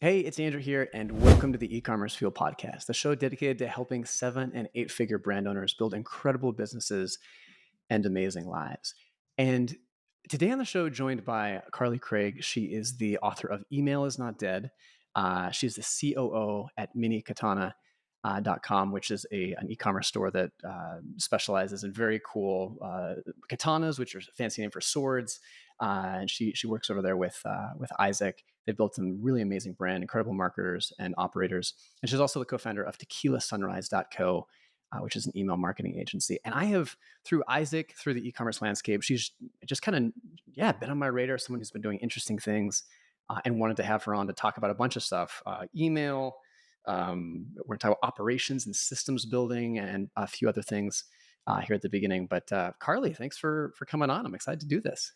Hey, it's Andrew here, and welcome to the e-commerce Fuel podcast, the show dedicated to helping 7 and 8 figure brand owners build incredible businesses and amazing lives. And today on the show, joined by Carly Craig. She is the author of Email is Not Dead. She's the COO at minikatana.com, which is an e-commerce store that specializes in very cool katanas, which are a fancy name for swords. And she works over there with Isaac. They've built some really amazing brand, incredible marketers and operators. And she's also the co-founder of tequilasunrise.co, which is an email marketing agency. And I have, through Isaac, through the e-commerce landscape, she's just kind of, been on my radar, someone who's been doing interesting things, and wanted to have her on to talk about a bunch of stuff, email. We're going to talk about operations and systems building and a few other things here at the beginning. But Carly, thanks for coming on. I'm excited to do this.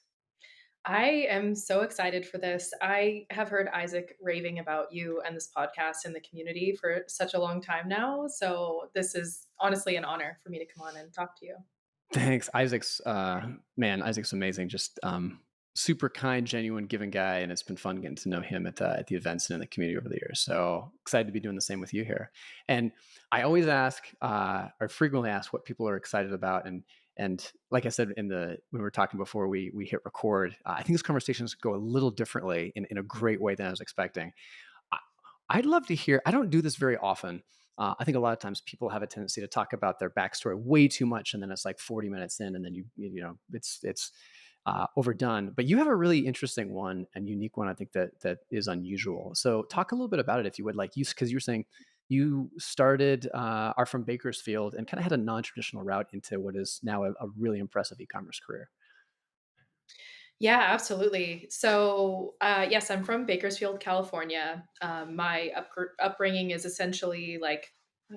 I am so excited for this. I have heard Isaac raving about you and this podcast in the community for such a long time now. So this is honestly an honor for me to come on and talk to you. Thanks. Isaac's amazing. Just super kind, genuine, giving guy. And it's been fun getting to know him at the events and in the community over the years. So excited to be doing the same with you here. And I always ask, or frequently ask, what people are excited about. And like I said, when we were talking before we hit record, I think these conversations go a little differently in a great way than I was expecting. I, I'd love to hear, I don't do this very often. I think a lot of times people have a tendency to talk about their backstory way too much, and then it's like 40 minutes in, and then it's overdone. But you have a really interesting one and unique one, I think that is unusual. So talk a little bit about it if you would, like, you because you were saying you started are from Bakersfield and kind of had a non-traditional route into what is now a really impressive e-commerce career. Yeah, absolutely. So, yes, I'm from Bakersfield, California. My upbringing is essentially like,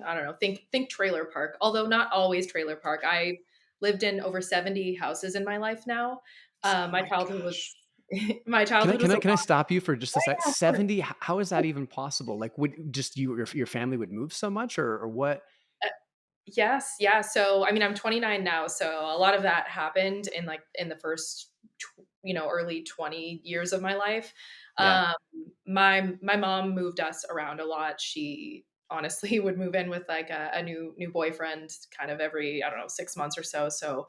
I don't know, think trailer park, although not always trailer park. I lived in over 70 houses in my life now. Oh My my childhood gosh. was my Can I childhood can was a I lot. can I stop you for just a sec? Yeah, of course. 70? How is that even possible? Like, would just your family would move so much, or what? Yes, yeah. So, I mean, I'm 29 now, so a lot of that happened in the first, early 20 years of my life. Yeah. Um, my mom moved us around a lot. She honestly would move in with like a new boyfriend kind of every, I don't know, 6 months or so. So,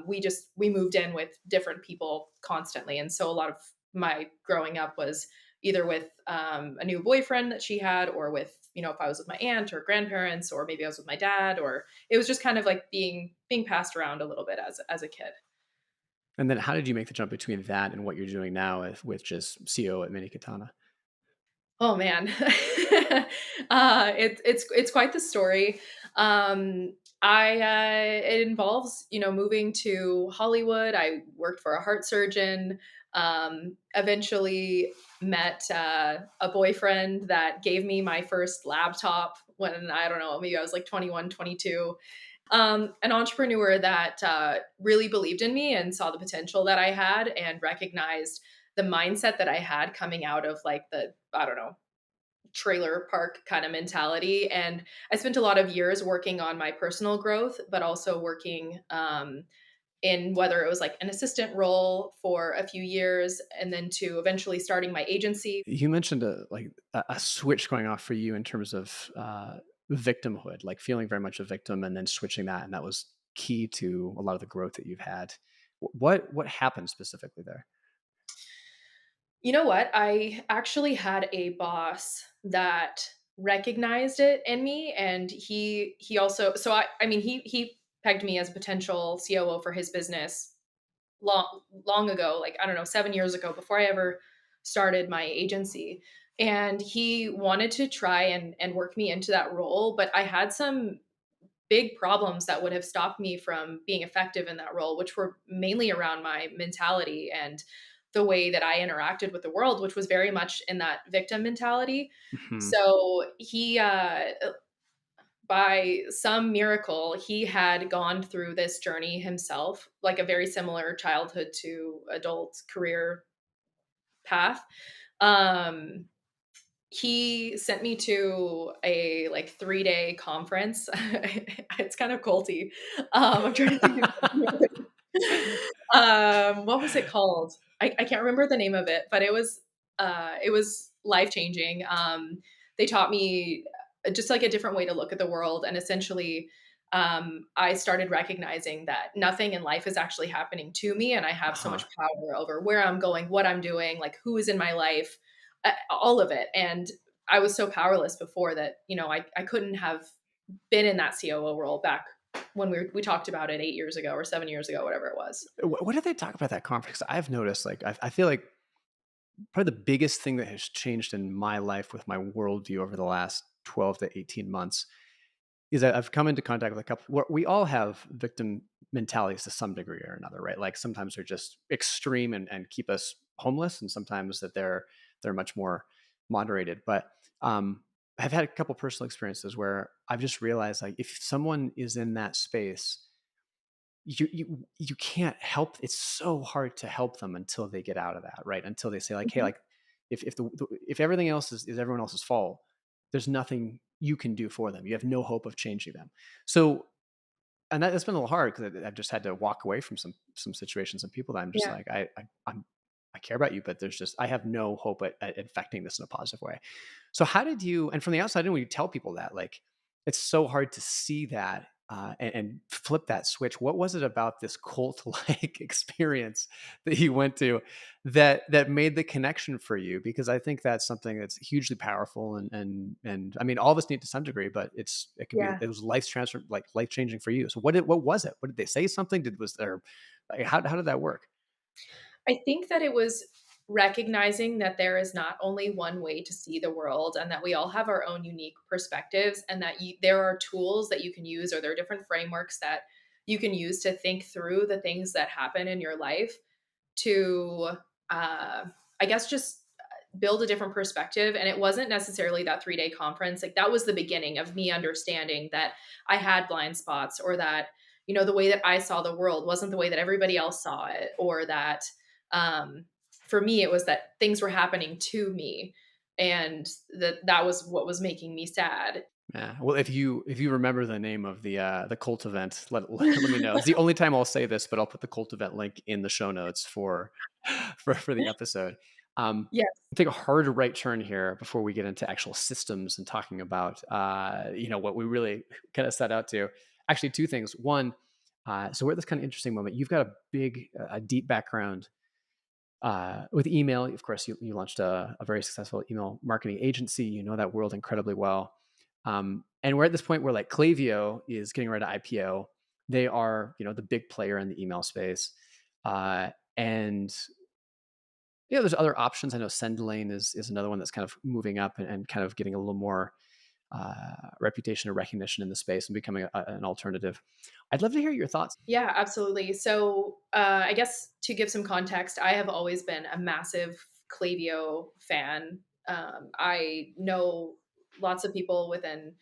we moved in with different people constantly, and so a lot of my growing up was either with a new boyfriend that she had, or with, if I was with my aunt or grandparents, or maybe I was with my dad, or it was just kind of like being passed around a little bit as a kid. And then how did you make the jump between that and what you're doing now with just CO at Mini Katana? Oh man, it's quite the story. I It involves, moving to Hollywood. I worked for a heart surgeon. Eventually met a boyfriend that gave me my first laptop when, I don't know, maybe I was like 21, 22. An entrepreneur that really believed in me and saw the potential that I had and recognized the mindset that I had coming out of like the, I don't know, trailer park kind of mentality. And I spent a lot of years working on my personal growth, but also working in whether it was like an assistant role for a few years and then to eventually starting my agency. You mentioned a switch going off for you in terms of victimhood, like feeling very much a victim, and then switching that, and that was key to a lot of the growth that you've had. What happened specifically there? You know what? I actually had a boss that recognized it in me, and he also, so I mean he pegged me as a potential COO for his business long ago, like, I don't know, 7 years ago, before I ever started my agency. And he wanted to try and work me into that role, but I had some big problems that would have stopped me from being effective in that role, which were mainly around my mentality and the way that I interacted with the world, which was very much in that victim mentality. Mhm. So by some miracle, he had gone through this journey himself, like a very similar childhood to adult career path. Um, he sent me to a like 3-day conference. It's kind of culty. I'm trying to think of what was it called? I can't remember the name of it, but it was life changing. They taught me just like a different way to look at the world. And essentially, I started recognizing that nothing in life is actually happening to me. And I have so Uh-huh. much power over where I'm going, what I'm doing, like who is in my life, all of it. And I was so powerless before that, I couldn't have been in that COO role back when we talked about it 8 years ago or 7 years ago, whatever it was. What did they talk about that conference? 'Cause I've noticed, like, I feel like probably the biggest thing that has changed in my life with my worldview over the last 12 to 18 months is that I've come into contact with a couple where we all have victim mentalities to some degree or another, right? Like sometimes they're just extreme and keep us homeless, and sometimes that they're much more moderated. But I've had a couple personal experiences where I've just realized, like, if someone is in that space, you can't help. It's so hard to help them until they get out of that, right? Until they say, like, hey, Mhm. like, if everything else is everyone else's fault, there's nothing you can do for them. You have no hope of changing them. So, and that's been a little hard because I've just had to walk away from some situations and people that I'm just Yeah. like, I care about you, but there's just, I have no hope at affecting this in a positive way. So how did you, and from the outside in, when you tell people that, like, it's so hard to see that and flip that switch. What was it about this cult like experience that you went to that made the connection for you? Because I think that's something that's hugely powerful, and I mean, all of us need to some degree, but it could be, Yeah. it was life transfer, like life changing for you. So what was it? What did they say? Something did was there, like, how did that work? I think that it was recognizing that there is not only one way to see the world and that we all have our own unique perspectives and that there are tools that you can use or there are different frameworks that you can use to think through the things that happen in your life to, I guess, just build a different perspective. And it wasn't necessarily that 3-day conference. Like that was the beginning of me understanding that I had blind spots or that, the way that I saw the world wasn't the way that everybody else saw it, or that um, for me, it was that things were happening to me and that was what was making me sad. Yeah. Well, if you remember the name of the cult event, let me know. It's the only time I'll say this, but I'll put the cult event link in the show notes for for the episode. Yes. Take a hard right turn here before we get into actual systems and talking about what we really kind of set out to. Actually, two things. One, so we're at this kind of interesting moment. You've got a big, a deep background with email. Of course, you launched a very successful email marketing agency. You know that world incredibly well. And we're at this point where, like, Klaviyo is getting ready to IPO. They are, the big player in the email space. And there's other options. I know SendLane is another one that's kind of moving up and kind of getting a little more reputation or recognition in the space and becoming an alternative. I'd love to hear your thoughts. Yeah, absolutely. So, I guess to give some context, I have always been a massive Klaviyo fan. I know lots of people within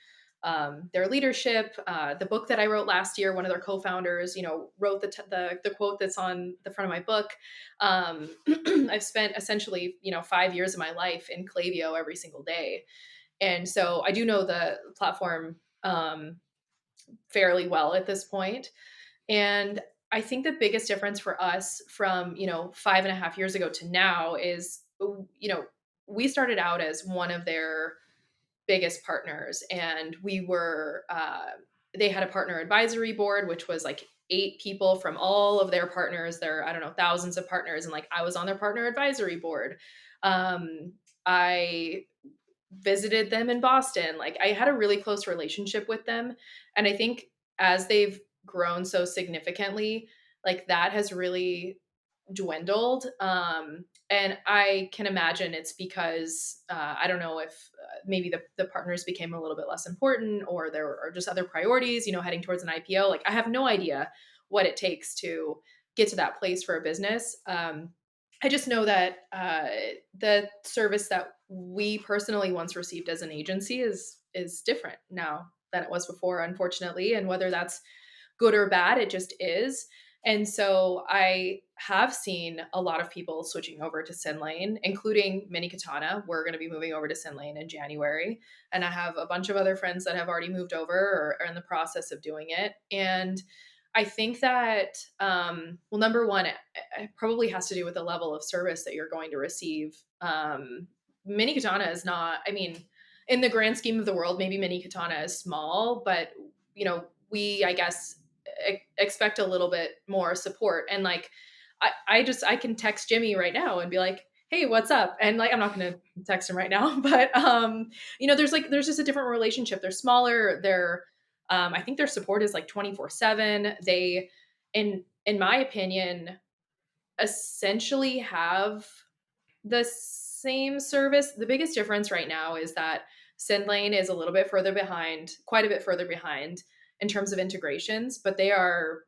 their leadership. The book that I wrote last year, one of their co-founders, wrote the quote that's on the front of my book. I've spent essentially, 5 years of my life in Klaviyo every single day, and so I do know the platform fairly well at this point. And I think the biggest difference for us from, 5.5 years ago to now is, we started out as one of their biggest partners. And they had a partner advisory board, which was like 8 people from all of their partners. There, I don't know, thousands of partners. And like I was on their partner advisory board. I visited them in Boston. Like I had a really close relationship with them. And I think as they've grown so significantly, like that has really dwindled. And I can imagine it's because I don't know if maybe the partners became a little bit less important or there are just other priorities, heading towards an IPO. Like I have no idea what it takes to get to that place for a business. I just know that the service that we personally once received as an agency is different now than it was before, unfortunately. And whether that's good or bad, it just is. And so I have seen a lot of people switching over to SendLane, including Mini Katana. We're going to be moving over to SendLane in January. And I have a bunch of other friends that have already moved over or are in the process of doing it. And I think that, well, number one, it probably has to do with the level of service that you're going to receive. Mini Katana is not, I mean, in the grand scheme of the world, maybe Mini Katana is small, but we, I guess, expect a little bit more support. And like, I can text Jimmy right now and be like, "Hey, what's up?" And like, I'm not going to text him right now, but there's just a different relationship. They're smaller. I think their support is like 24/7. They, in my opinion, essentially have the same service. The biggest difference right now is that SendLane is a little bit further behind, quite a bit further behind in terms of integrations, but they are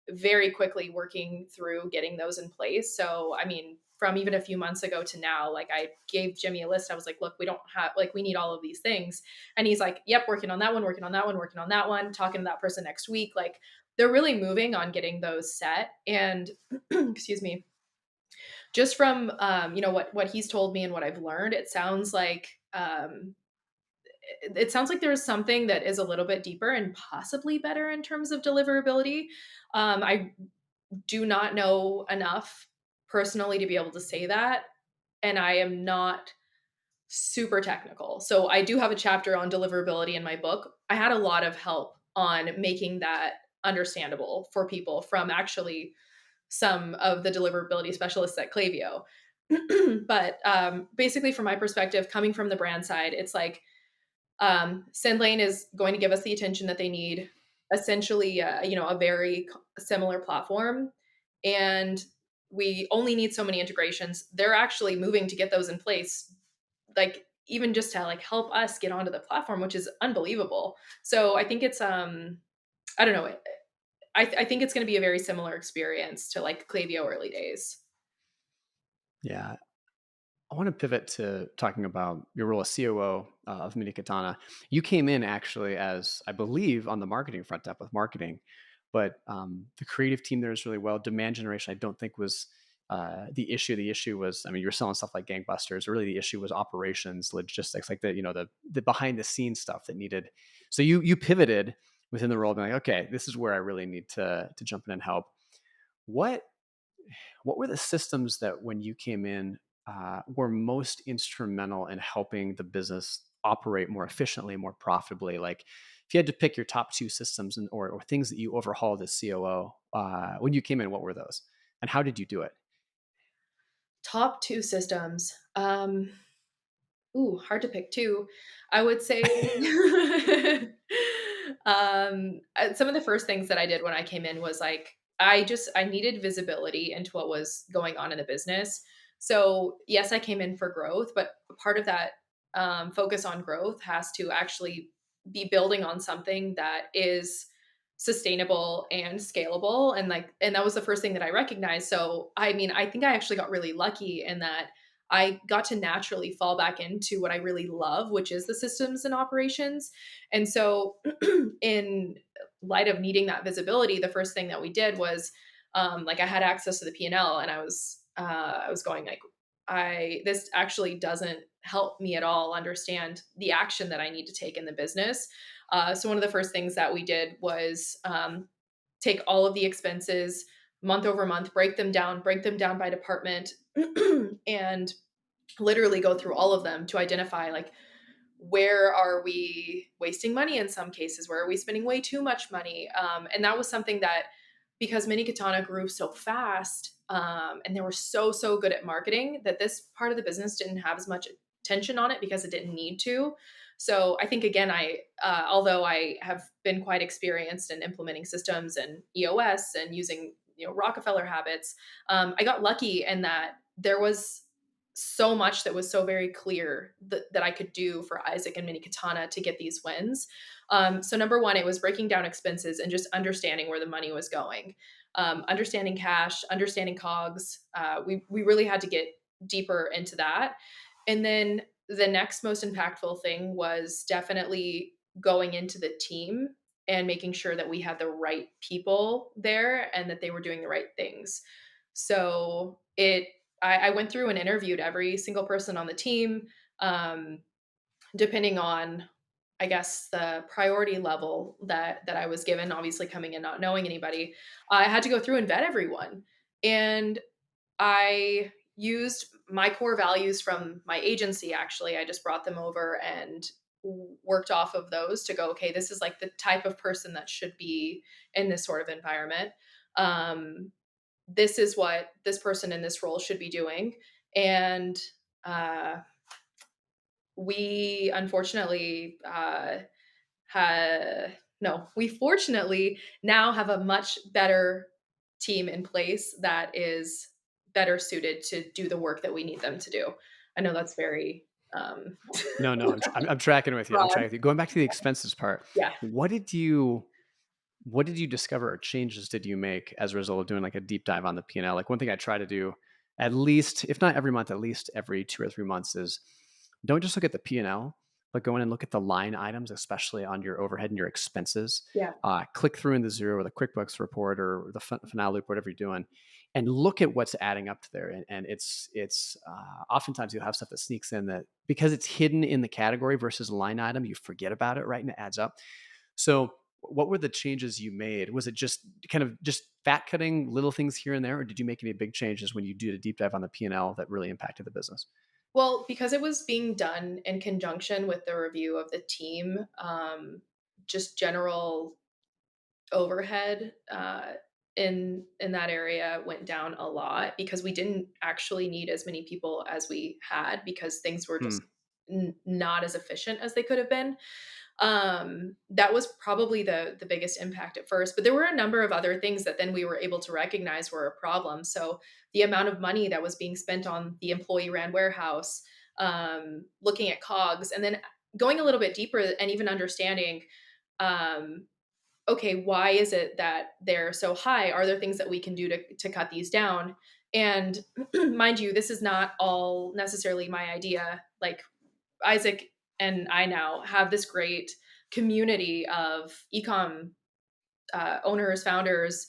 very quickly working through getting those in place. So, I mean, from even a few months ago to now, like I gave Jimmy a list. I was like, look, we don't have, like, we need all of these things. And he's like, yep, working on that one, working on that one, working on that one, talking to that person next week. Like, they're really moving on getting those set. And excuse me, just from what he's told me and what I've learned, it sounds like there's something that is a little bit deeper and possibly better in terms of deliverability. I do not know enough personally to be able to say that, and I am not super technical. So I do have a chapter on deliverability in my book. I had a lot of help on making that understandable for people from actually some of the deliverability specialists at Klaviyo. But basically, from my perspective, coming from the brand side, it's like SendLane is going to give us the attention that they need. Essentially, a very similar platform, and we only need so many integrations. They're actually moving to get those in place, like even just to like help us get onto the platform, which is unbelievable. So I think it's I don't know. I think it's going to be a very similar experience to like Klaviyo early days. Yeah. I want to pivot to talking about your role as COO of Mini Katana. You came in actually as, I believe, on the marketing front up with marketing, but the creative team there is really well. Demand generation, I don't think was the issue. The issue was, I mean, you were selling stuff like gangbusters. Really, the issue was operations, logistics, like the behind the scenes stuff that needed. So you pivoted within the role, being like, okay, this is where I really need to jump in and help. What what were the systems that when you came in were most instrumental in helping the business operate more efficiently, more profitably? Like if you had to pick your top two systems or things that you overhauled as COO when you came in, what were those? And how did you do it? Top two systems. Ooh, hard to pick two. I would say some of the first things that I did when I came in was like I needed visibility into what was going on in the business. So yes, I came in for growth, but part of that focus on growth has to actually be building on something that is sustainable and scalable. And that was the first thing that I recognized. So I mean, I think I actually got really lucky in that I got to naturally fall back into what I really love, which is the systems and operations. And so, in light of needing that visibility, the first thing that we did was, like, I had access to the P&L, and I was going like, I this actually doesn't help me at all understand the action that I need to take in the business. So one of the first things that we did was take all of the expenses month over month, break them down by department, and literally go through all of them to identify like where are we wasting money in some cases, where are we spending way too much money, and that was something that, because Mini Katana grew so fast, and they were so good at marketing, that this part of the business didn't have as much attention on it because it didn't need to. So I think, again, although I have been quite experienced in implementing systems and EOS and using Rockefeller Habits, I got lucky in that there was so much that was so very clear that I could do for Isaac and Mini Katana to get these wins. So number one, it was breaking down expenses and just understanding where the money was going, understanding cash, understanding COGS. We really had to get deeper into that. And then the next most impactful thing was definitely going into the team and making sure that we had the right people there and that they were doing the right things. So I went through and interviewed every single person on the team, um, depending on, I guess, the priority level that I was given. Obviously, coming in not knowing anybody, I had to go through and vet everyone. And I used my core values from my agency, actually, I just brought them over and worked off of those to go, okay, this is like the type of person that should be in this sort of environment. Um, this is what this person in this role should be doing. And uh, we unfortunately no, we fortunately now have a much better team in place that is better suited to do the work that we need them to do. I know that's very No, no, I'm tracking with you. I'm broad. tracking with you. Going back to the expenses part, Yeah. what did you what did you discover or changes did you make as a result of doing like a deep dive on the P&L? Like one thing I try to do at least, if not every month, at least every 2 or 3 months is don't just look at the P&L, but go in and look at the line items, especially on your overhead and your expenses. Yeah. Click through in the Zero or the QuickBooks report or the Finale Loop, whatever you're doing, and look at what's adding up to there. And it's oftentimes you'll have stuff that sneaks in that because it's hidden in the category versus a line item, you forget about it, right? And it adds up. So what were the changes you made? Was it just kind of just fat cutting little things here and there, or did you make any big changes when you did a deep dive on the P&L that really impacted the business? Well, because it was being done in conjunction with the review of the team, just general overhead in that area went down a lot because we didn't actually need as many people as we had because things were Hmm. just not as efficient as they could have been. That was probably the biggest impact at first, but there were a number of other things that then we were able to recognize were a problem. So the amount of money that was being spent on the employee ran warehouse, looking at cogs, and then going a little bit deeper and even understanding, um, okay, why is it that they're so high? Are there things that we can do to cut these down? And mind you, this is not all necessarily my idea. Like Isaac and I now have this great community of ecom owners, founders,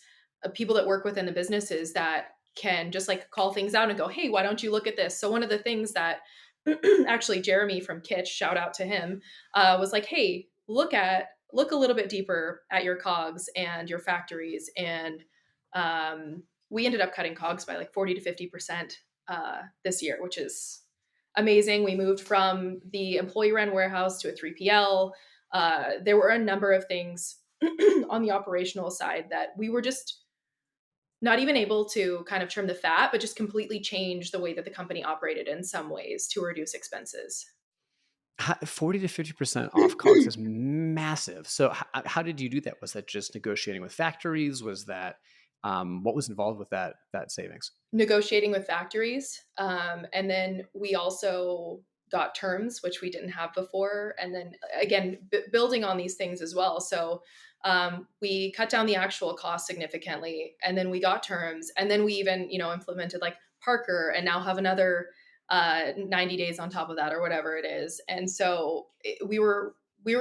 people that work within the businesses that can just like call things out and go, hey, why don't you look at this? So one of the things that actually Jeremy from Kitsch, shout out to him, was like, hey, look a little bit deeper at your cogs and your factories. And we ended up cutting cogs by like 40 to 50% this year, which is amazing. We moved from the employee run warehouse to a 3PL. There were a number of things on the operational side that we were just not even able to kind of trim the fat, but just completely change the way that the company operated in some ways to reduce expenses. 40 to 50% off COGS is massive. So how did you do that? Was that just negotiating with factories? Was that what was involved with that savings? Negotiating with factories. And then we also got terms, which we didn't have before. And then again, building on these things as well. So we cut down the actual cost significantly, and then we got terms, and then we even implemented like Parker, and now have another 90 days on top of that, or whatever it is. And so we were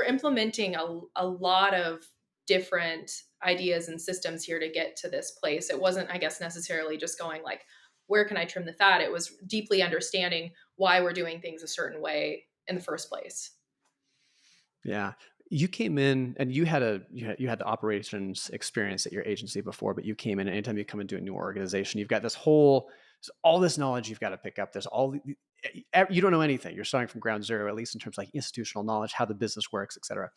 implementing a lot of different ideas and systems here to get to this place. It wasn't, I guess, necessarily just going like, where can I trim the fat? It was deeply understanding why we're doing things a certain way in the first place. Yeah. You came in and you had the operations experience at your agency before, but you came in and anytime you come into a new organization, you've got there's all this knowledge you've got to pick up. There's you don't know anything. You're starting from ground zero, at least in terms of like institutional knowledge, how the business works, et cetera.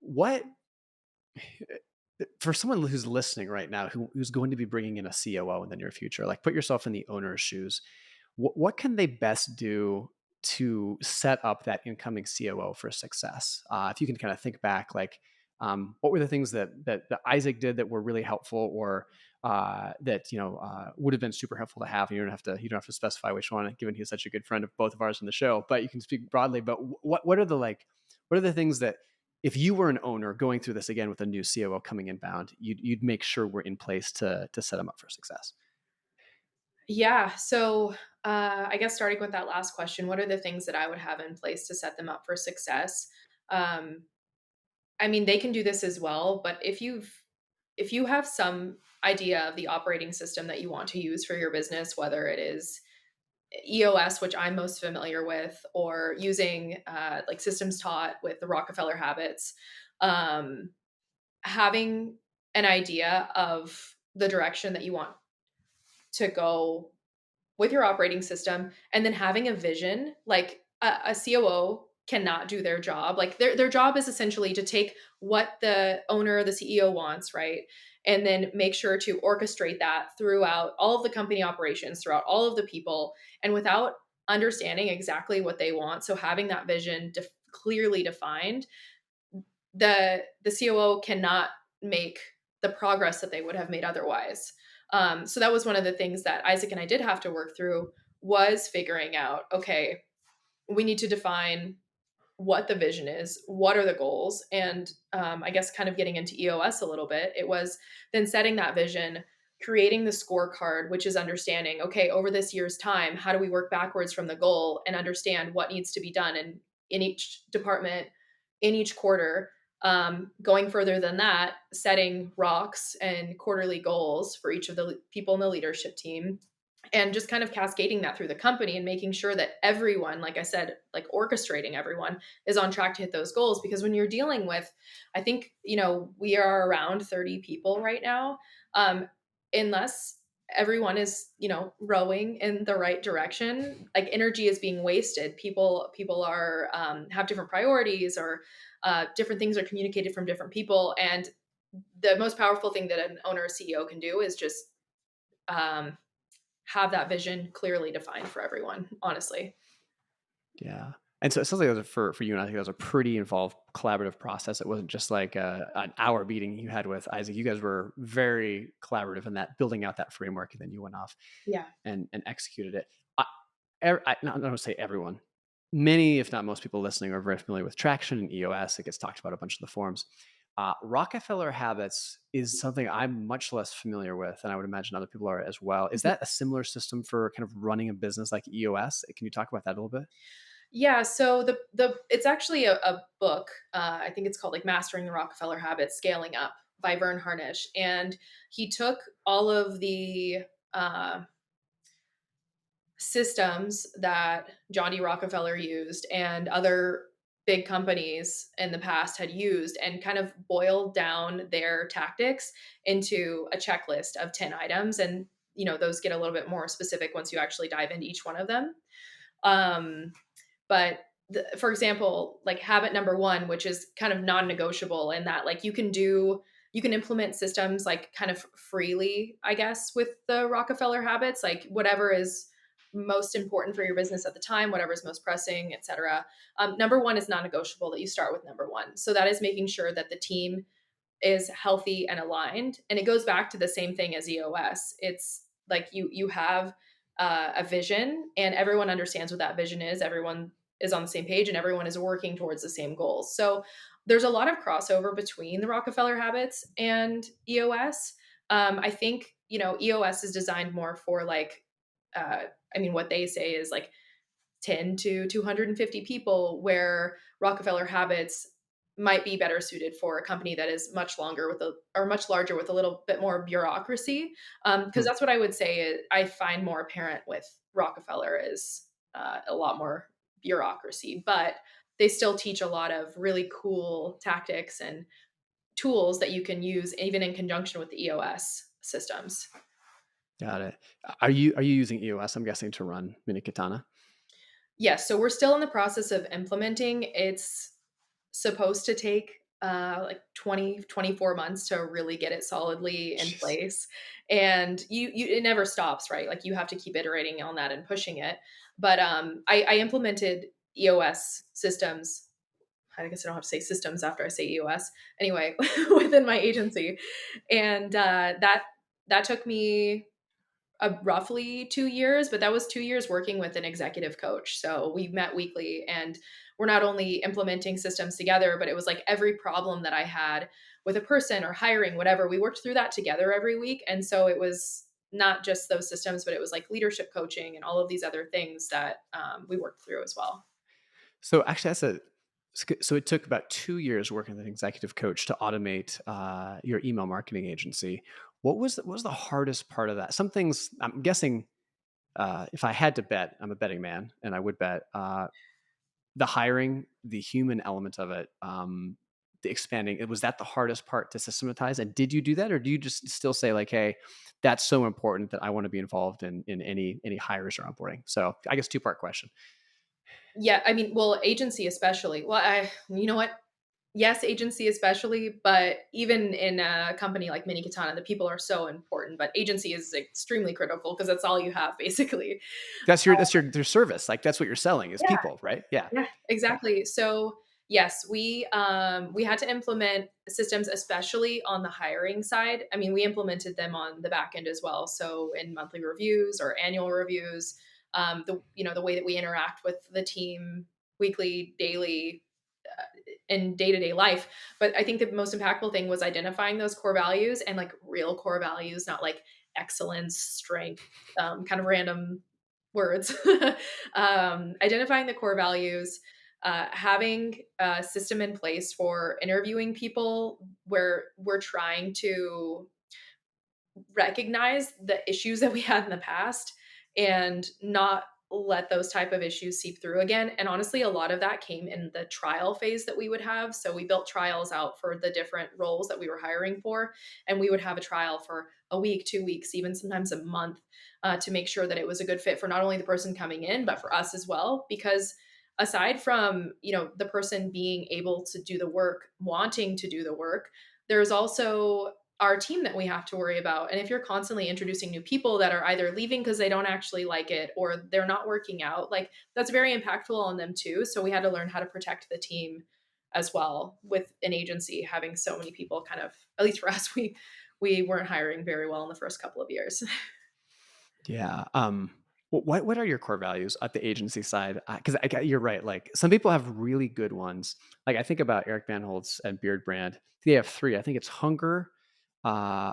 What for someone who's listening right now, who's going to be bringing in a COO in the near future, like put yourself in the owner's shoes. What can they best do to set up that incoming COO for success? If you can kind of think back, like what were the things that Isaac did that were really helpful, or that would have been super helpful to have. You don't have to specify which one, given he's such a good friend of both of ours in the show. But you can speak broadly. But what are the things that if you were an owner going through this again with a new COO coming inbound, you'd make sure we're in place to set them up for success? Yeah. So I guess starting with that last question, what are the things that I would have in place to set them up for success? Um, I mean, they can do this as well, but if you have some idea of the operating system that you want to use for your business, whether it is EOS, which I'm most familiar with, or using like systems taught with the Rockefeller Habits, um, having an idea of the direction that you want to go with your operating system, and then having a vision. Like a COO cannot do their job. Like their job is essentially to take what the owner, the CEO wants, right? And then make sure to orchestrate that throughout all of the company operations, throughout all of the people, and without understanding exactly what they want. So having that vision clearly defined, the COO cannot make the progress that they would have made otherwise. So that was one of the things that Isaac and I did have to work through, was figuring out, okay, we need to define what the vision is, what are the goals, and I guess kind of getting into EOS a little bit, it was then setting that vision, creating the scorecard, which is understanding, okay, over this year's time, how do we work backwards from the goal and understand what needs to be done in each department, in each quarter. Going further than that, setting rocks and quarterly goals for each of the people in the leadership team, and just kind of cascading that through the company and making sure that everyone, like I said, like orchestrating everyone is on track to hit those goals. Because when you're dealing with, I think, we are around 30 people right now. Unless everyone is, rowing in the right direction, like energy is being wasted. People are, have different priorities, or different things are communicated from different people. And the most powerful thing that an owner or CEO can do is just, um, have that vision clearly defined for everyone, honestly. Yeah. And so it sounds like it was for you and I think it was a pretty involved collaborative process. It wasn't just like an hour meeting you had with Isaac. You guys were very collaborative in that, building out that framework, and then you went off Yeah. and executed it. I don't want to say everyone. Many, if not most people listening, are very familiar with Traction and EOS. It gets talked about a bunch of the forums. Rockefeller Habits is something I'm much less familiar with, and I would imagine other people are as well. Is that a similar system for kind of running a business like EOS? Can you talk about that a little bit? Yeah, so the it's actually a book. I think it's called like Mastering the Rockefeller Habits, Scaling Up by Vern Harnish, and he took all of the uh, systems that John D. Rockefeller used and other big companies in the past had used, and kind of boiled down their tactics into a checklist of 10 items. And those get a little bit more specific once you actually dive into each one of them. Um, but for example, like habit number one, which is kind of non-negotiable, in that like you can implement systems like kind of freely, I guess, with the Rockefeller habits, like whatever is most important for your business at the time, whatever is most pressing, etc. Number one is non-negotiable, that you start with number one. So that is making sure that the team is healthy and aligned. And it goes back to the same thing as EOS. It's like you have a vision, and everyone understands what that vision is. Everyone is on the same page, and everyone is working towards the same goals. So there's a lot of crossover between the Rockefeller habits and EOS. I think EOS is designed more for like, what they say is like 10 to 250 people, where Rockefeller Habits might be better suited for a company that is much longer with a or much larger with a little bit more bureaucracy. Because Hmm. that's what I would say I find more apparent with Rockefeller is a lot more bureaucracy, but they still teach a lot of really cool tactics and tools that you can use even in conjunction with the EOS systems. Got it. Are you using EOS? I'm guessing to run Minikatana. Yes, so we're still in the process of implementing. It's supposed to take like 20-24 months to really get it solidly in Jeez. place. And you it never stops, right? Like you have to keep iterating on that and pushing it. But I implemented EOS systems. I guess I don't have to say systems after I say EOS. Anyway, within my agency. And that took me roughly 2 years, but that was 2 years working with an executive coach. So we met weekly, and we're not only implementing systems together, but it was like every problem that I had with a person or hiring, whatever, we worked through that together every week. And so it was not just those systems, but it was like leadership coaching and all of these other things that we worked through as well. So actually, so it took about 2 years working with an executive coach to automate your email marketing agency. What was the hardest part of that? Some things I'm guessing. If I had to bet, I'm a betting man, and I would bet the hiring, the human element of it. the expanding, was that the hardest part to systematize? And did you do that, or do you just still say like, hey, that's so important that I want to be involved in any hires or onboarding? So I guess two-part question. Yeah, I mean, well, agency especially. Well, you know what? Yes, agency especially, but even in a company like Mini Katana, the people are so important, but agency is extremely critical because that's all you have basically. That's your service. Like that's what you're selling is Yeah, people, right? Yeah. yeah, Yeah. exactly. So, yes, we had to implement systems, especially on the hiring side. I mean, we implemented them on the back end as well. So, in monthly reviews or annual reviews, the way that we interact with the team weekly, daily, in day-to-day life. But I think the most impactful thing was identifying those core values and like real core values, not like excellence, strength, kind of random words. Identifying the core values, having a system in place for interviewing people where we're trying to recognize the issues that we had in the past and not let those type of issues seep through again. And honestly, a lot of that came in the trial phase that we would have. So we built trials out for the different roles that we were hiring for, and we would have a trial for a week, 2 weeks, even sometimes a month, to make sure that it was a good fit for not only the person coming in but for us as well. Because aside from the person being able to do the work, wanting to do the work, there's also our team that we have to worry about. And if you're constantly introducing new people that are either leaving because they don't actually like it or they're not working out, like that's very impactful on them too. So we had to learn how to protect the team as well with an agency having so many people kind of, at least for us, we weren't hiring very well in the first couple of years. Yeah. What are your core values at the agency side? Because you're right. Like some people have really good ones. Like I think about Eric Van Holtz and Beard Brand. They have three. I think it's hunger,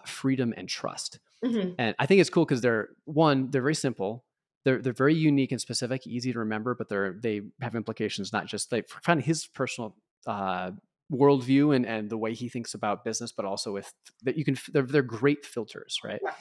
freedom, and trust. Mhm. And I think it's cool because they're very simple. They're very unique and specific, easy to remember, but they have implications not just like kind of his personal uh, worldview and the way he thinks about business, but also with that you can they're great filters, right? Yeah.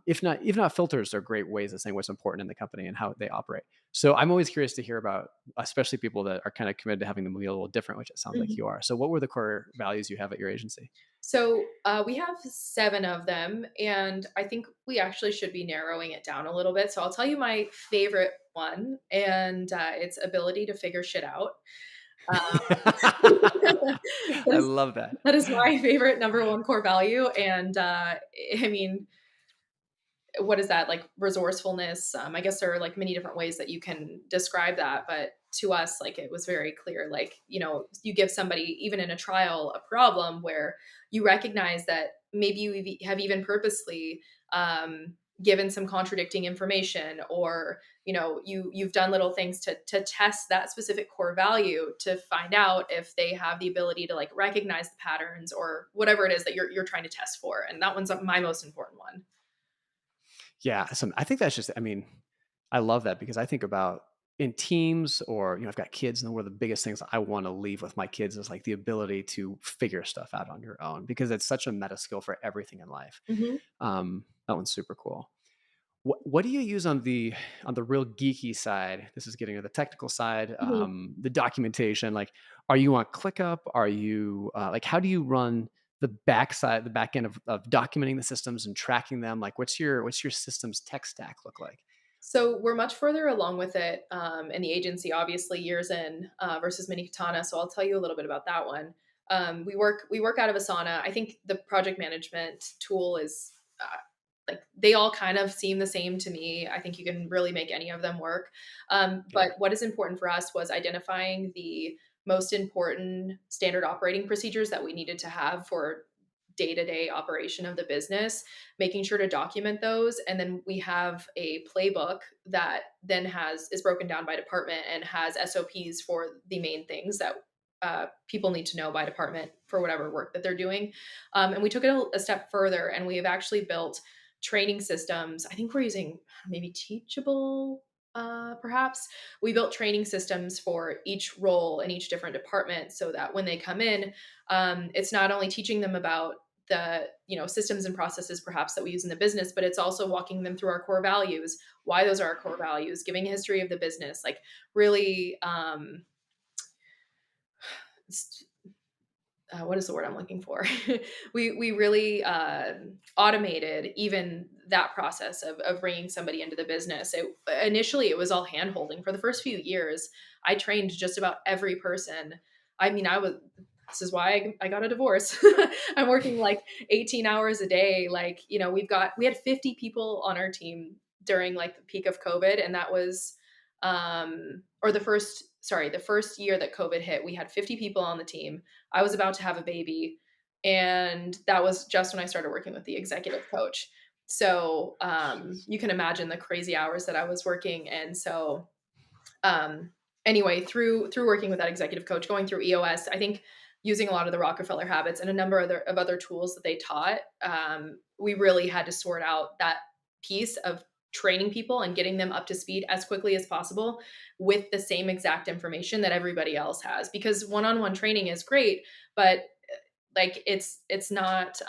If not filters, they're great ways of saying what's important in the company and how they operate. So I'm always curious to hear about, especially people that are kind of committed to having them be a little different, which it sounds like Mhm. you are. So what were the core values you have at your agency? So we have 7 of them, and I think we actually should be narrowing it down a little bit. So I'll tell you my favorite one, and it's ability to figure shit out. That I is love that. that is my favorite number 1 core value, and, I mean, what is that? Like, resourcefulness, I guess there are, like, many different ways that you can describe that, but to us, like, it was very clear, like, you give somebody, even in a trial, a problem where you recognize that maybe have even purposely, given some contradicting information, or you've done little things to test that specific core value to find out if they have the ability to like recognize the patterns or whatever it is that you're trying to test for. And that one's my most important one. Yeah, I think that's just, I mean, I love that because I think about in teams or, I've got kids and one of the biggest things I want to leave with my kids is like the ability to figure stuff out on your own because it's such a meta skill for everything in life. Mhm, That one's super cool. What do you use on the real geeky side? This is getting to the technical side, mhm. the documentation. Like, are you on ClickUp? Are you like how do you run the back end of documenting the systems and tracking them? Like, what's your systems tech stack look like? So we're much further along with it, in the agency, obviously years in, versus Mini Katana. So I'll tell you a little bit about that one. We work out of Asana. I think the project management tool is like they all kind of seem the same to me. I think you can really make any of them work. Yeah. But what is important for us was identifying the most important standard operating procedures that we needed to have for day-to-day operation of the business, making sure to document those. And then we have a playbook that then is broken down by department and has SOPs for the main things that people need to know by department for whatever work that they're doing. And we took it a step further, and we have actually built training systems. I think we're using maybe Teachable, perhaps. We built training systems for each role in each different department so that when they come in, it's not only teaching them about the systems and processes perhaps that we use in the business, but it's also walking them through our core values, why those are our core values, giving a history of the business, like really what is the word I'm looking for? We really automated even that process of bringing somebody into the business. Initially it was all hand holding. For the first few years, I trained just about every person. I mean, I was. This is why I got a divorce. I'm working like 18 hours a day. Like, we had 50 people on our team during like the peak of COVID, and that was or the first year that COVID hit, we had 50 people on the team. I was about to have a baby, and that was just when I started working with the executive coach. So, you can imagine the crazy hours that I was working, and so, um, anyway, through working with that executive coach, going through EOS, I think using a lot of the Rockefeller Habits and a number of other tools that they taught, we really had to sort out that piece of training people and getting them up to speed as quickly as possible with the same exact information that everybody else has. Because one-on-one training is great, but like it's not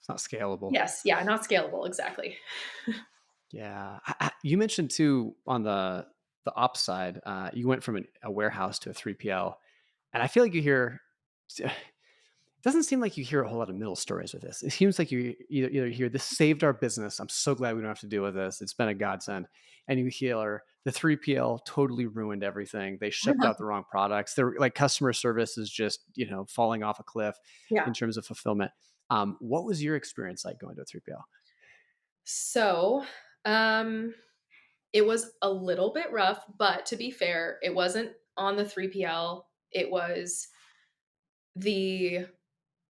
It's not scalable. yes, yeah, not scalable exactly. Yeah. You mentioned too on the ops side, you went from a warehouse to a 3PL, and I feel like you hear. Doesn't seem like you hear a whole lot of middle stories with this. It seems like you either hear this saved our business. I'm so glad we don't have to deal with this. It's been a godsend. And you hear the 3PL totally ruined everything. They shipped out the wrong products. Their like customer service is just, falling off a cliff Yeah. in terms of fulfillment. What was your experience like going to a 3PL? So, um it was a little bit rough, but to be fair, it wasn't on the 3PL. It was the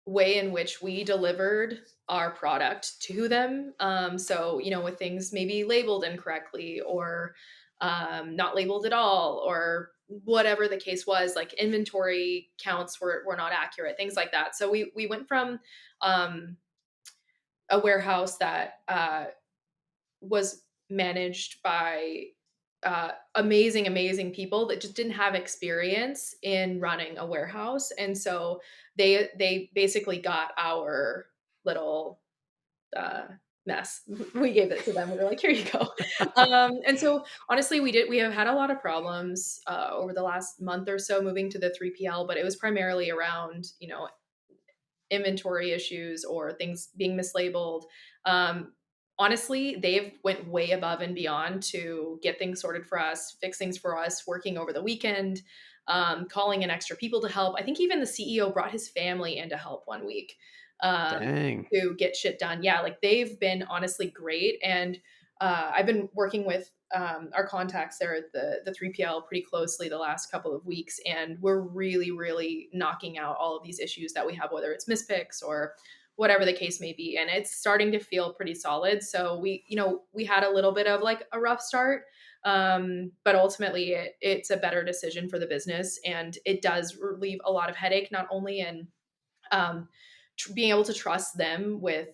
way in which we delivered our product to them. So, with things maybe labeled incorrectly or not labeled at all, or whatever the case was, like inventory counts were not accurate, things like that. So we went from um, a warehouse that was managed by amazing people that just didn't have experience in running a warehouse, and so they basically got our little uh, mess. We gave it to them. We were like, "Here you go." And so honestly, we have had a lot of problems over the last month or so moving to the 3PL, but it was primarily around inventory issues or things being mislabeled. Um, Honestly, they've went way above and beyond to get things sorted for us, fix things for us, working over the weekend, calling in extra people to help. I think even the CEO brought his family in to help one week um, Dang. to get shit done. Yeah, like they've been honestly great, and I've been working with our contacts there at the 3PL pretty closely the last couple of weeks, and we're really knocking out all of these issues that we have, whether it's mispicks or whatever the case may be, and it's starting to feel pretty solid. So we had a little bit of like a rough start, but ultimately it's a better decision for the business, and it does relieve a lot of headache, not only in um, being able to trust them with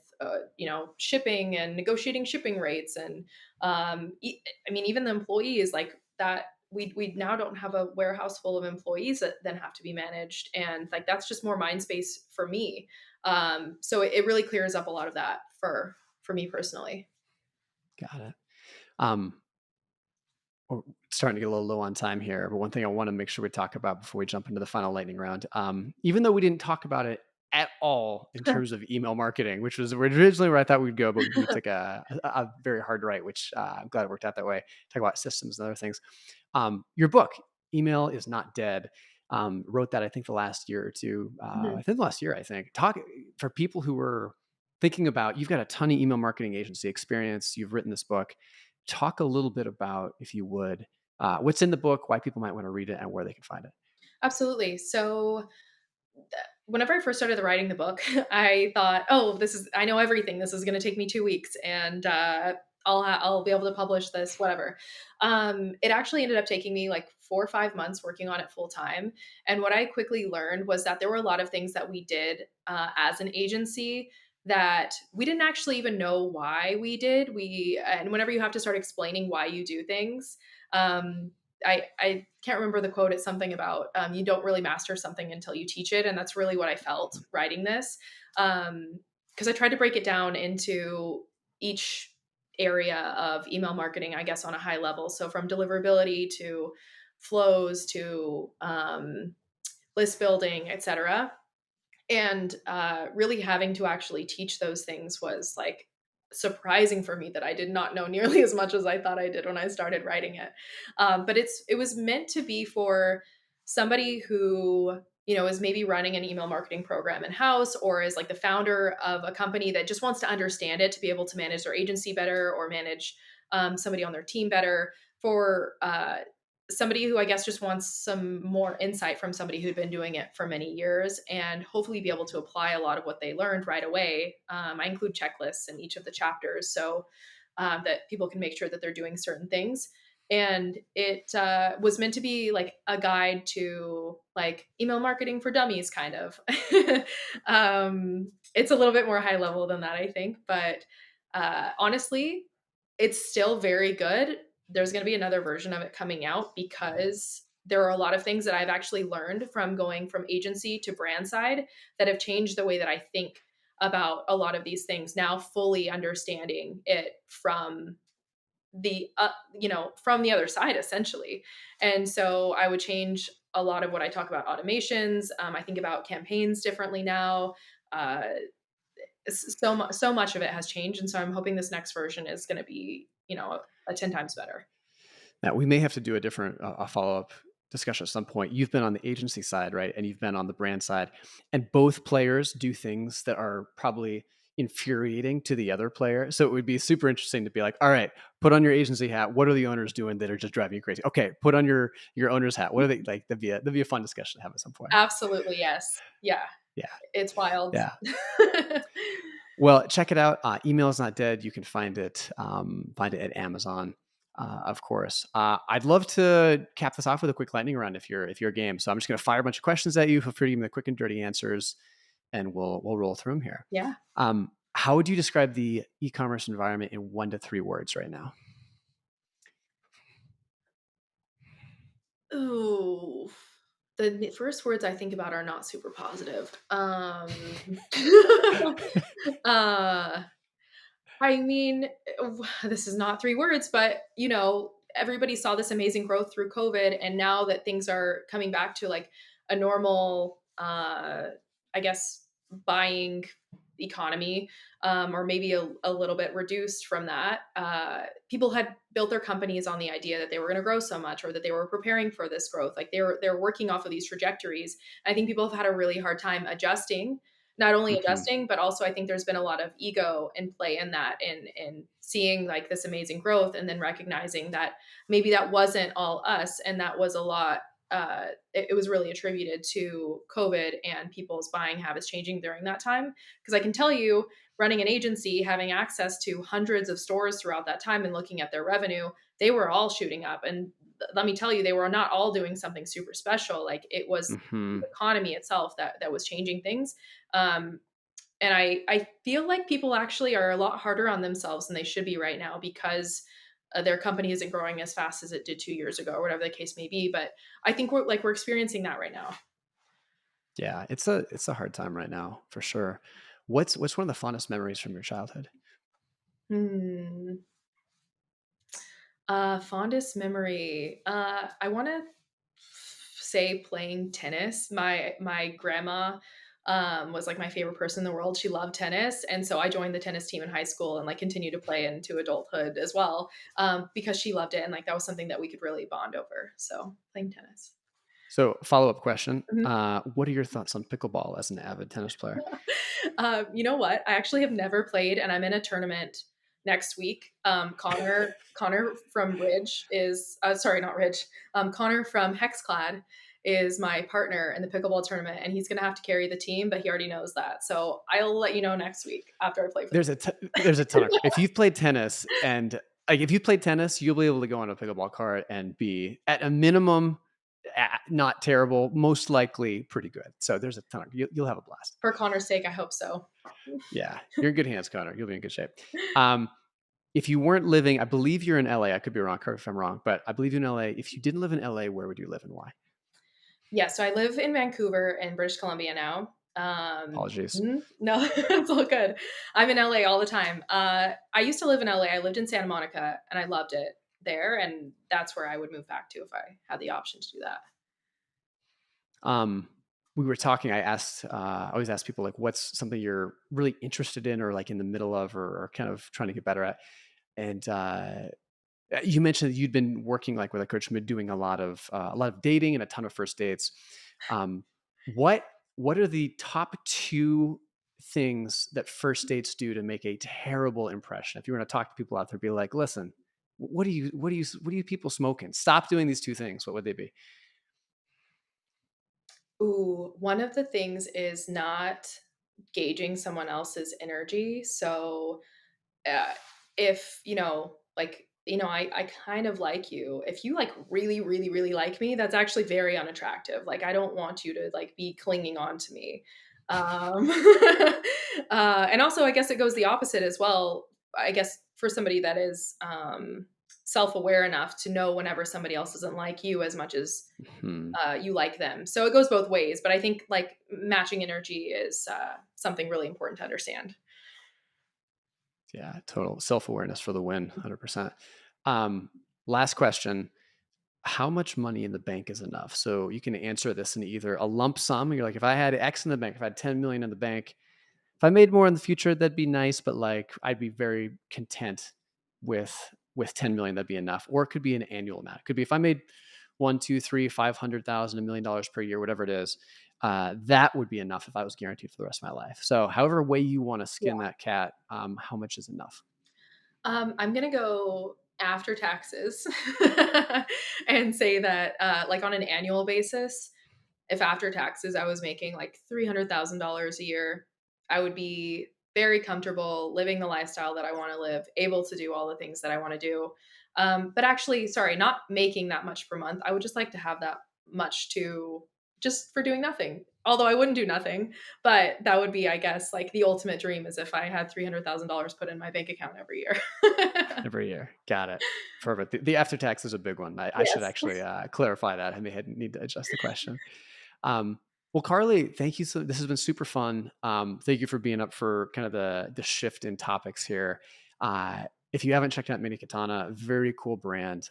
shipping and negotiating shipping rates, and I mean even the employees like that. We now don't have a warehouse full of employees that then have to be managed, and like that's just more mind space for me. So it really clears up a lot of that for me personally. Got it. Um, we're starting to get a little low on time here, but one thing I want to make sure we talk about before we jump into the final lightning round, even though we didn't talk about it at all in terms of email marketing, which was originally where I thought we'd go, but we took a very hard right, which I'm glad it worked out that way. Talk about systems and other things. Your book, Email is Not Dead, wrote that I think the last year or two. Mhm. I think the last year, I think. Talk for people who were thinking about, you've got a ton of email marketing agency experience. You've written this book. Talk a little bit about, if you would, what's in the book, why people might want to read it, and where they can find it. Absolutely. So whenever I first started writing the book, I thought, "Oh, I know everything. This is going to take me 2 weeks, and I'll be able to publish this, whatever." It actually ended up taking me like 4 or 5 months working on it full time. And what I quickly learned was that there were a lot of things that we did as an agency that we didn't actually even know why we did. And whenever you have to start explaining why you do things, um, I can't remember the quote. It's something about you don't really master something until you teach it, and that's really what I felt writing this. Because I tried to break it down into each area of email marketing, I guess, on a high level. So from deliverability to flows to list building, etc. And really having to actually teach those things was like surprising for me that I did not know nearly as much as I thought I did when I started writing it. But it was meant to be for somebody who is maybe running an email marketing program in house, or is like the founder of a company that just wants to understand it to be able to manage their agency better, or manage somebody on their team better. For somebody who I guess just wants some more insight from somebody who'd been doing it for many years, and hopefully be able to apply a lot of what they learned right away. I include checklists in each of the chapters, so that people can make sure that they're doing certain things. And it was meant to be like a guide to like email marketing for dummies, kind of. It's a little bit more high level than that, I think, but honestly, it's still very good. There's going to be another version of it coming out, because there are a lot of things that I've actually learned from going from agency to brand side that have changed the way that I think about a lot of these things, now fully understanding it from the from the other side, essentially. And so I would change a lot of what I talk about automations. I think about campaigns differently now. uh, so much of it has changed, and so I'm hoping this next version is going to be a 10 times better. Now, we may have to do a different a follow-up discussion at some point. You've been on the agency side, right? And you've been on the brand side. And both players do things that are probably infuriating to the other player. So it would be super interesting to be like, all right, put on your agency hat. What are the owners doing that are just driving you crazy? Okay, put on your owner's hat. What are they like? That'd be a fun discussion to have at some point. Absolutely, yes. Yeah, Yeah. it's wild. Yeah. Well, check it out. Email is not dead. You can find it at Amazon, of course. I'd love to cap this off with a quick lightning round if you're game. So I'm just going to fire a bunch of questions at you. Feel free to give me the quick and dirty answers, and we'll roll through them here. Yeah. How would you describe the e-commerce environment in 1 to 3 words right now? Ooh. The first words I think about are not super positive. uh I mean, this is not 3 words, but everybody saw this amazing growth through COVID, and now that things are coming back to like a normal, I guess, buying economy, or maybe a little bit reduced from that. People had built their companies on the idea that they were going to grow so much, or that they were preparing for this growth. Like they're working off of these trajectories. I think people have had a really hard time adjusting, not only Mhm. adjusting, but also I think there's been a lot of ego in play in that, in seeing like this amazing growth, and then recognizing that maybe that wasn't all us, and that was a lot. It was really attributed to COVID and people's buying habits changing during that time. Because I can tell you, running an agency, having access to hundreds of stores throughout that time and looking at their revenue, they were all shooting up. And let me tell you, they were not all doing something super special. Like it was the Mhm. economy itself that was changing things. Um, and I feel like people actually are a lot harder on themselves than they should be right now, because their company isn't growing as fast as it did 2 years ago, or whatever the case may be. But I think we're experiencing that right now. Yeah, it's a hard time right now for sure. What's one of the fondest memories from your childhood? Hmm. Fondest memory. I want to say playing tennis. My grandma was like my favorite person in the world. She loved tennis, and so I joined the tennis team in high school, and like continued to play into adulthood as well, because she loved it, and like that was something that we could really bond over. So playing tennis. So, follow-up question. Mhm. What are your thoughts on pickleball as an avid tennis player? You know what? I actually have never played, and I'm in a tournament next week. Connor from Ridge is sorry, not Ridge. Connor from Hexclad is my partner in the pickleball tournament, and he's going to have to carry the team, but he already knows that. So I'll let you know next week after I play for There's a ton of them. if you've played tennis and like if you've played tennis, you'll be able to go on a pickleball court and be at a minimum not terrible, most likely pretty good. So there's a ton of you'll have a blast. For Connor's sake, I hope so. Yeah, you're in good hands, Connor. You'll be in good shape. Um, if you weren't living, I believe you're in LA. I could be wrong. Correct if I'm wrong, but I believe you're in LA. If you didn't live in LA, where would you live and why? Yeah, so I live in Vancouver in British Columbia now. Apologies. No, it's all good. I'm in LA all the time. I used to live in LA. I lived in Santa Monica, and I loved it there, and that's where I would move back to if I had the option to do that. we were talking, I always ask people like, what's something you're really interested in or like in the middle of or kind of trying to get better at? And you mentioned that you'd been working like with a coach, been doing a lot of dating and a ton of first dates. Um, what what are the top two things that first dates do to make a terrible impression? If you were to talk to people out there, be like, listen, what do you people smoking? Stop doing these two things. What would they be? Ooh, one of the things is not gauging someone else's energy. So, uh, if, I kind of like you. If you like really, really, really like me, that's actually very unattractive. Like, I don't want you to like be clinging on to me. Um, and also, I guess it goes the opposite as well. I guess for somebody that is self aware enough to know whenever somebody else doesn't like you as much as Hmm. you like them. So it goes both ways. But I think like matching energy is something really important to understand. Yeah, total self-awareness for the win, 100%. Um, Last question. How much money in the bank is enough? So you can answer this in either a lump sum. You're like, if I had X in the bank, if I had 10 million in the bank, if I made more in the future, that'd be nice, but like I'd be very content with 10 million, that'd be enough. Or it could be an annual amount. It could be if I made one, two, three, 500,000, $1 million per year, whatever it is, that would be enough if I was guaranteed for the rest of my life. So however way you want to skin that cat, how much is enough? I'm gonna go after taxes and say that, like on an annual basis, if after taxes I was making like $300,000 a year, I would be very comfortable living the lifestyle that I want to live, able to do all the things that I want to do. But actually, sorry, not making that much per month. I would just like to have that much to just for doing nothing. Although I wouldn't do nothing, but that would be, I guess, like the ultimate dream is if I had $300,000 put in my bank account every year. Every year. Got it. Perfect. The after tax is a big one. I should Yes. actually clarify that. I may need to adjust the question. Well, Carly, thank you. So this has been super fun. Thank you for being up for kind of the shift in topics here. If you haven't checked out Mini Katana, very cool brand.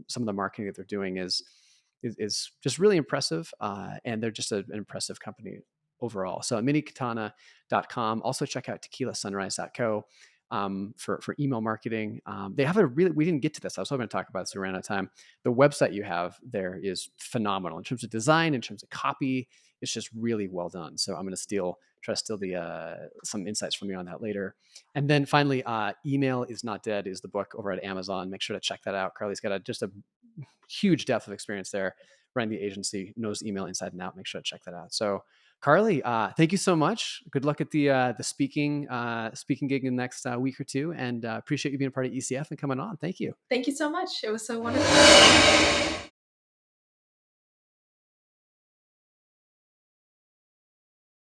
Some of the marketing that they're doing is just really impressive, and they're just an impressive company overall. So minikatana.com. Also check out tequilasunrise.co for email marketing. They have a really, we didn't get to this. I was hoping to talk about this. We ran out of time. The website you have there is phenomenal in terms of design, in terms of copy. It's just really well done. So I'm going to try to steal some insights from you on that later. And then finally, Email is Not Dead is the book over at Amazon. Make sure to check that out. Carly's got just a huge depth of experience there. Running the agency, knows email inside and out. Make sure to check that out. So Carly, thank you so much. Good luck at the speaking gig in the next week or two, and appreciate you being a part of ECF and coming on. Thank you. Thank you so much. It was so wonderful.